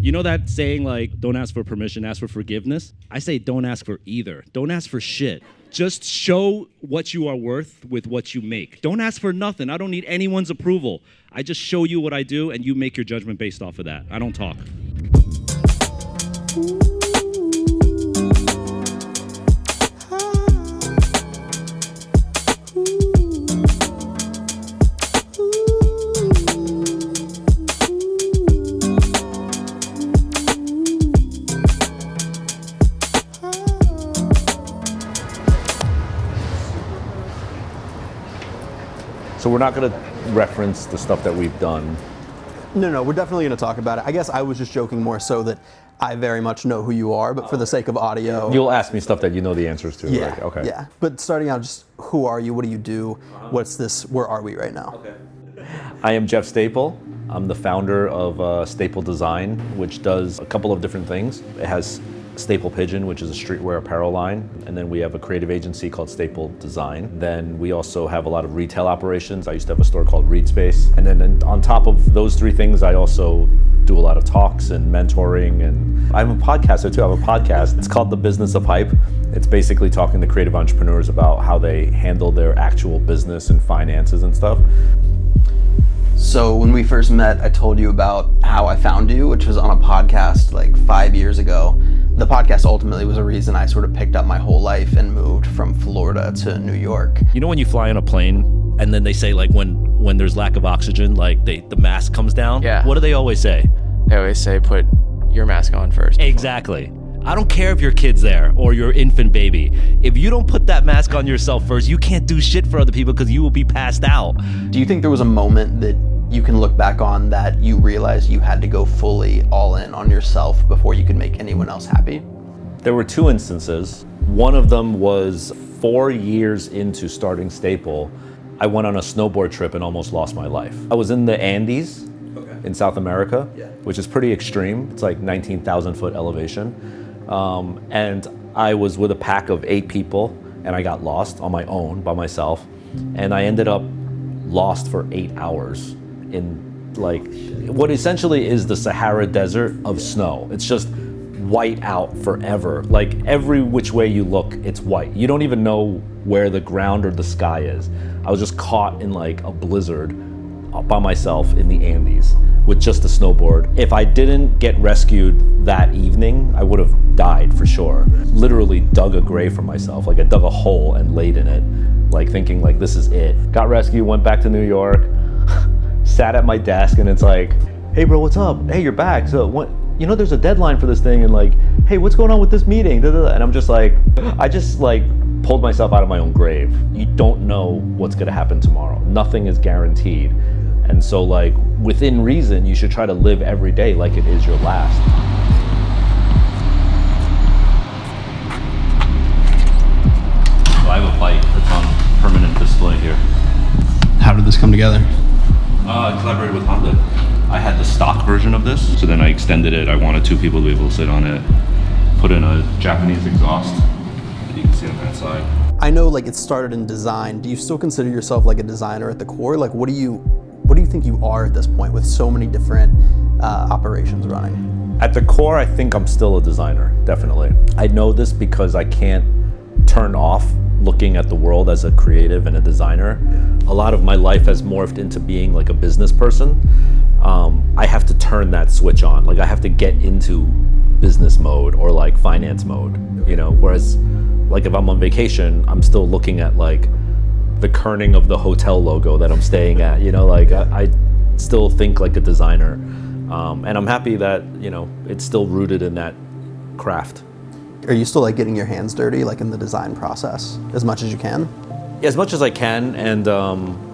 You know that saying like, don't ask for permission, ask for forgiveness? I say don't ask for either. Don't ask for shit. Just show what you are worth with what you make. Don't ask for nothing. I don't need anyone's approval. I just show you what I do and you make your judgment based off of that. I don't talk. So we're not going to reference the stuff that we've done. No, we're definitely going to talk about it. I guess I was just joking more so that I very much know who you are, but for the sake of audio. You'll ask me stuff that you know the answers to, yeah, right? Okay. Yeah, but starting out, just who are you? What do you do? What's this? Where are we right now? Okay. I am Jeff Staple. I'm the founder of Staple Design, which does a couple of different things. It has Staple Pigeon, which is a streetwear apparel line, and then we have a creative agency called Staple Design. Then we also have a lot of retail operations. I used to have a store called Reed Space. And then on top of those three things, I also do a lot of talks and mentoring, and I'm a podcaster too. I have a podcast. It's called The Business of Hype. It's basically talking to creative entrepreneurs about how they handle their actual business and finances and stuff. So when we first met, I told you about how I found you, which was on a podcast like 5 years ago. The podcast ultimately was a reason I sort of picked up my whole life and moved from Florida to New York. You know when you fly on a plane and then they say like when there's lack of oxygen, like the mask comes down? Yeah. What do they always say? They always say put your mask on first. Exactly. I don't care if your kid's there or your infant baby. If you don't put that mask on yourself first, you can't do shit for other people because you will be passed out. Do you think there was a moment that you can look back on that you realized you had to go fully all in on yourself before you could make anyone else happy? There were two instances. One of them was 4 years into starting Staple. I went on a snowboard trip and almost lost my life. I was in the Andes in South America, which is pretty extreme. It's like 19,000 foot elevation. And I was with a pack of 8 people and I got lost on my own by myself. And I ended up lost for 8 hours in like what essentially is the Sahara Desert of snow. It's just white out forever. Like every which way you look, it's white. You don't even know where the ground or the sky is. I was just caught in like a blizzard by myself in the Andes with just a snowboard. If I didn't get rescued that evening, I would have died for sure. Literally dug a grave for myself. Like I dug a hole and laid in it, like thinking like this is it. Got rescued, went back to New York, sat at my desk and it's like, hey bro, what's up? Hey, you're back. So what, you know, there's a deadline for this thing and like, hey, what's going on with this meeting? And I'm just like, I just like pulled myself out of my own grave. You don't know what's gonna happen tomorrow. Nothing is guaranteed. And so like within reason, you should try to live every day like it is your last. So I have a bike that's on permanent display here. How did this come together? I collaborated with Honda. I had the stock version of this, so then I extended it. I wanted 2 people to be able to sit on it. Put in a Japanese exhaust that you can see on that side. I know like it started in design. Do you still consider yourself like a designer at the core? Like what do you think you are at this point with so many different operations running? At the core, I think I'm still a designer, definitely. I know this because I can't turn off looking at the world as a creative and a designer. A lot of my life has morphed into being like a business person. I have to turn that switch on. Like I have to get into business mode or like finance mode, you know? Whereas like if I'm on vacation, I'm still looking at like the kerning of the hotel logo that I'm staying at, you know? Like I still think like a designer. And I'm happy that, you know, it's still rooted in that craft. Are you still like getting your hands dirty like in the design process as much as you can? As much as I can and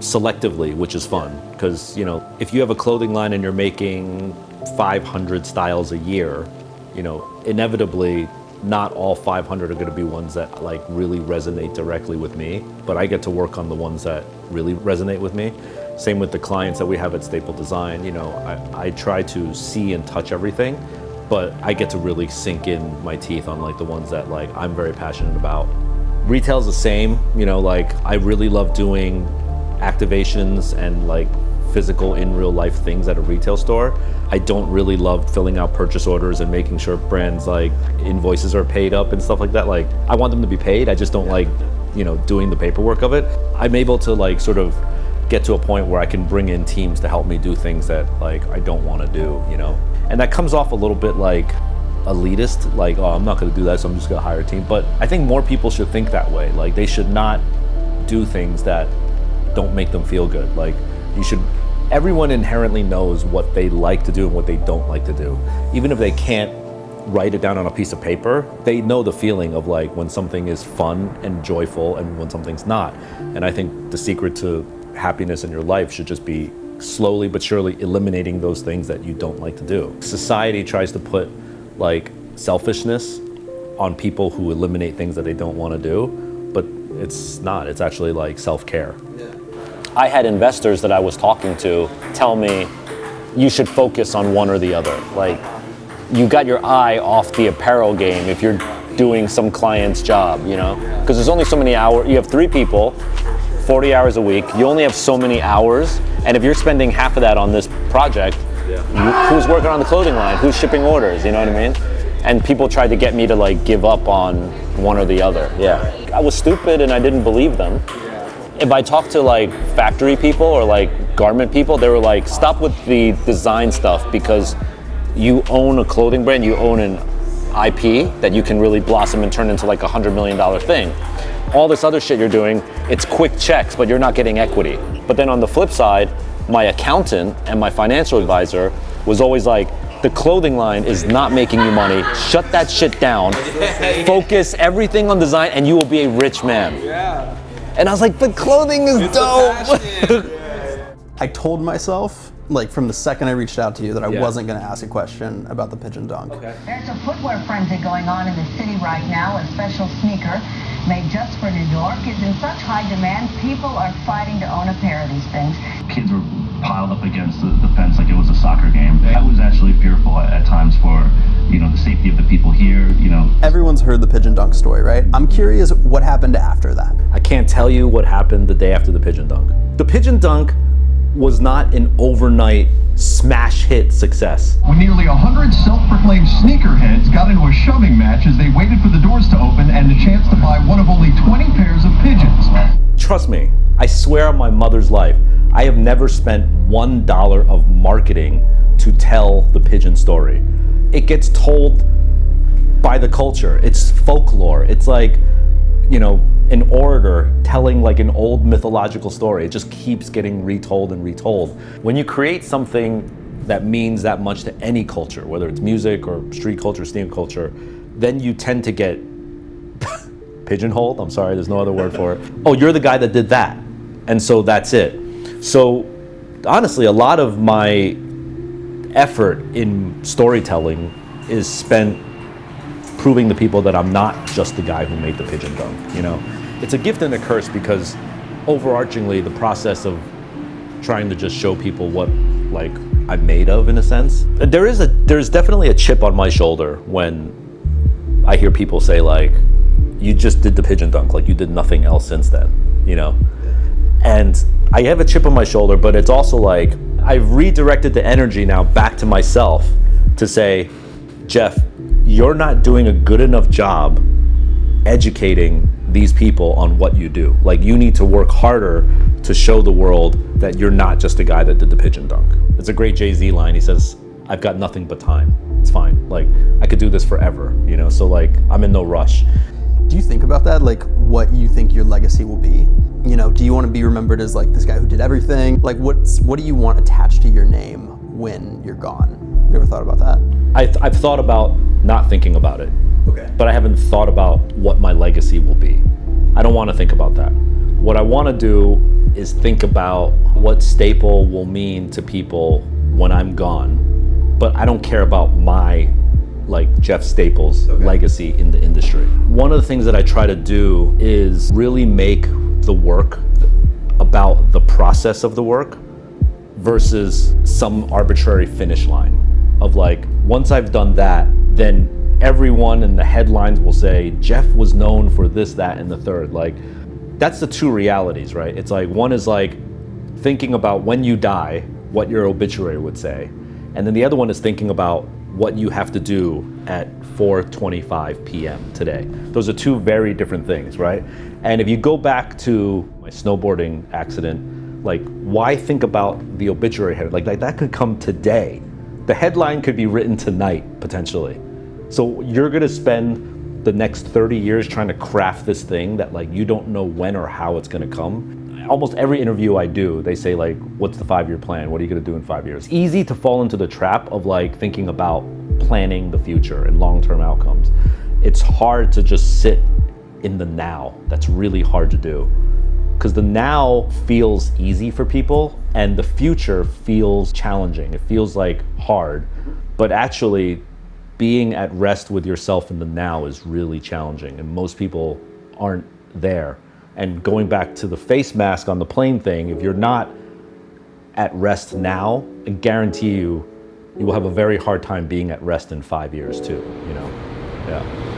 selectively, which is fun. Because, you know, if you have a clothing line and you're making 500 styles a year, you know, inevitably not all 500 are going to be ones that like really resonate directly with me, but I get to work on the ones that really resonate with me. Same with the clients that we have at Staple Design. You know, I try to see and touch everything, but I get to really sink in my teeth on like the ones that like I'm very passionate about. Retail's the same, you know, like I really love doing activations and like physical in real life things at a retail store. I don't really love filling out purchase orders and making sure brands like invoices are paid up and stuff like that. Like, I want them to be paid, I just don't like, doing the paperwork of it. I'm able to like sort of get to a point where I can bring in teams to help me do things that like I don't want to do, And that comes off a little bit like elitist, like, oh, I'm not going to do that, so I'm just going to hire a team. But I think more people should think that way. Like, they should not do things that don't make them feel good. Like, everyone inherently knows what they like to do and what they don't like to do. Even if they can't write it down on a piece of paper, they know the feeling of like when something is fun and joyful and when something's not. And I think the secret to happiness in your life should just be slowly but surely eliminating those things that you don't like to do. Society tries to put like selfishness on people who eliminate things that they don't want to do, but it's not. It's actually like self-care. Yeah. I had investors that I was talking to tell me you should focus on one or the other. Like, you got your eye off the apparel game if you're doing some client's job, Because there's only so many hours. You have 3 people, 40 hours a week. You only have so many hours. And if you're spending half of that on this project, who's working on the clothing line? Who's shipping orders? You know what I mean? And people tried to get me to like give up on one or the other. Yeah. I was stupid and I didn't believe them. If I talked to like factory people or like garment people, they were like, stop with the design stuff because you own a clothing brand, you own an IP that you can really blossom and turn into like $100 million thing. All this other shit you're doing, it's quick checks, but you're not getting equity. But then on the flip side, my accountant and my financial advisor was always like, the clothing line is not making you money. Shut that shit down. Focus everything on design and you will be a rich man. Yeah. And I was like, but clothing is dope. I told myself, like from the second I reached out to you, that I wasn't going to ask a question about the pigeon dunk. Okay. There's a footwear frenzy going on in the city right now. A special sneaker made just for New York is in such high demand, people are fighting to own a pair of these things. Kids were piled up against the fence like it was a soccer game. I was actually fearful at times for, the safety of the people here, Everyone's heard the pigeon dunk story, right? I'm curious what happened after that. I can't tell you what happened the day after the pigeon dunk. The pigeon dunk was not an overnight smash hit success. When nearly 100 self-proclaimed sneakerheads got into a shoving match as they waited for the doors to open and the chance to buy one of only 20 pairs of pigeons. Trust me, I swear on my mother's life, I have never spent $1 of marketing to tell the pigeon story. It gets told by the culture. It's folklore. It's like, an orator telling like an old mythological story. It just keeps getting retold and retold. When you create something that means that much to any culture, whether it's music or street culture, sneaker culture, then you tend to get pigeonholed. I'm sorry, there's no other word for it. Oh, you're the guy that did that. And so that's it. So honestly, a lot of my effort in storytelling is spent proving to people that I'm not just the guy who made the pigeon dunk, It's a gift and a curse because overarchingly the process of trying to just show people what like I'm made of in a sense. There's definitely a chip on my shoulder when I hear people say like, you just did the pigeon dunk, like you did nothing else since then, And I have a chip on my shoulder, but it's also like, I've redirected the energy now back to myself to say, Jeff, you're not doing a good enough job educating these people on what you do. Like, you need to work harder to show the world that you're not just a guy that did the pigeon dunk. It's a great Jay-Z line. He says, I've got nothing but time. It's fine. Like, I could do this forever, So like, I'm in no rush. Do you think about that? Like, what you think your legacy will be? Do you want to be remembered as like this guy who did everything? Like, what do you want attached to your name when you're gone? Have you ever thought about that? I've thought about not thinking about it. Okay. But I haven't thought about what my legacy will be. I don't want to think about that. What I want to do is think about what Staple will mean to people when I'm gone. But I don't care about my, like, Jeff Staples' legacy in the industry. One of the things that I try to do is really make the work about the process of the work versus some arbitrary finish line of like, once I've done that, then everyone in the headlines will say, Jeff was known for this, that, and the third. Like, that's the two realities, right? It's like, one is like, thinking about when you die, what your obituary would say. And then the other one is thinking about what you have to do at 4:25 p.m. today. Those are two very different things, right? And if you go back to my snowboarding accident, like, why think about the obituary header? Like that could come today. The headline could be written tonight, potentially. So you're gonna spend the next 30 years trying to craft this thing that like you don't know when or how it's gonna come. Almost every interview I do, they say like, what's the 5-year plan? What are you gonna do in 5 years? It's easy to fall into the trap of like thinking about planning the future and long-term outcomes. It's hard to just sit in the now. That's really hard to do. Because the now feels easy for people and the future feels challenging. It feels like hard, but actually being at rest with yourself in the now is really challenging and most people aren't there. And going back to the face mask on the plane thing, if you're not at rest now, I guarantee you, you will have a very hard time being at rest in 5 years too, you know? Yeah.